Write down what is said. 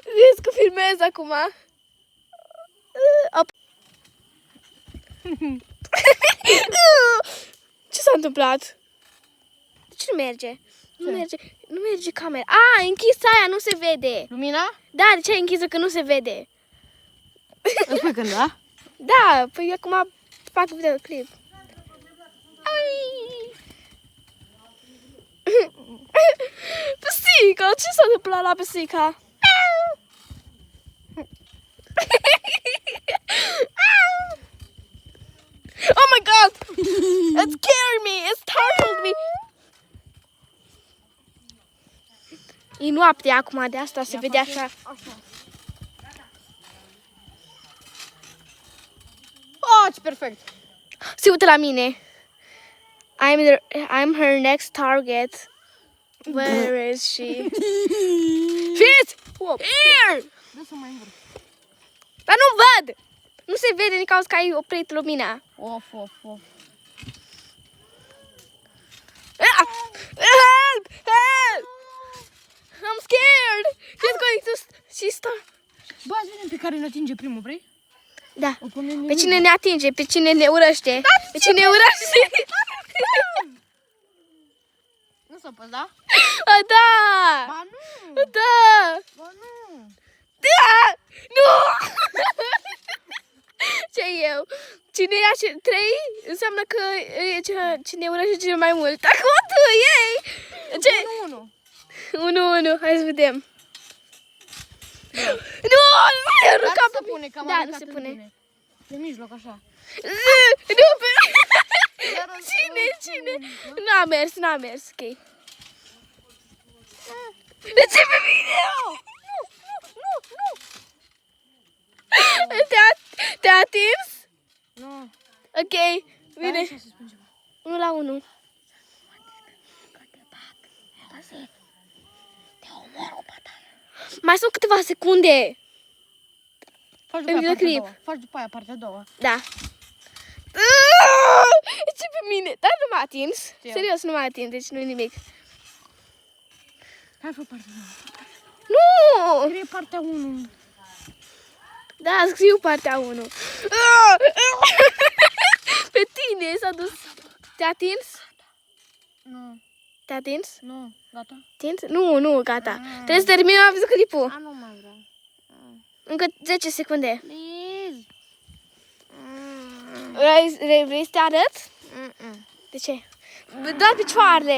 Vezi că filmez acum. Ce s-a întâmplat? De ce nu merge? Nu merge camera. A, închisă aia, nu se vede. Lumina? Da, de ce ai închisă că nu se vede? Îți spui când, da? Da, păi acum fac videoclip. Pisica, ce s-a întâmplat la pisica? Oh my god! It scared me! It startled me! E noapte acum, de asta se vede așa. Oh, ce perfect! Se uită la mine. I'm her next target. Where is she? Fiți! Here! Dă să mai învârt. Dar nu văd! Nu se vede din cauza că ai oprit lumina. Of. Help! Help! I'm scared! She's going to... She's Bă, azi vedem pe care ne atinge primul, vrei? Da. Pe cine ne atinge, pe cine ne urăște. Pe cine ne urăște. Nu s-o poți, da? Da! Ba nu! Da! Ba nu! Da! Nu! Ce eu? Cine ia 3 înseamnă că e cine urăște cel mai mult. Acum tu ei! Ce? 1-1. Hai să vedem. Nu! Dar nu se pune, că am Da, arătat nu se în pune. tine. De mijloc, așa. Nu! Cine? N-a mers, ok. De ce pe mine? Nu! Te-a atins? Nu. Ok, bine. 1-1. Mai sunt câteva secunde. Faci după aia partea a doua. Da. Ce pe mine? Dar nu m-a atins. Serios, nu m-a atins, deci nu-i nimic. Hai, fă partea a doua. Nu! Scrie partea 1. Da, scriu partea 1. Pe tine s-a dus. Te-a atins? Nu. Te-a atins? Nu. Gata? Atins? Nu, gata. Trebuie să terminăm clipul. Nu mai vreau. Încă 10 secunde. Please. Vrei să te arăt? De ce? Doar picioarele.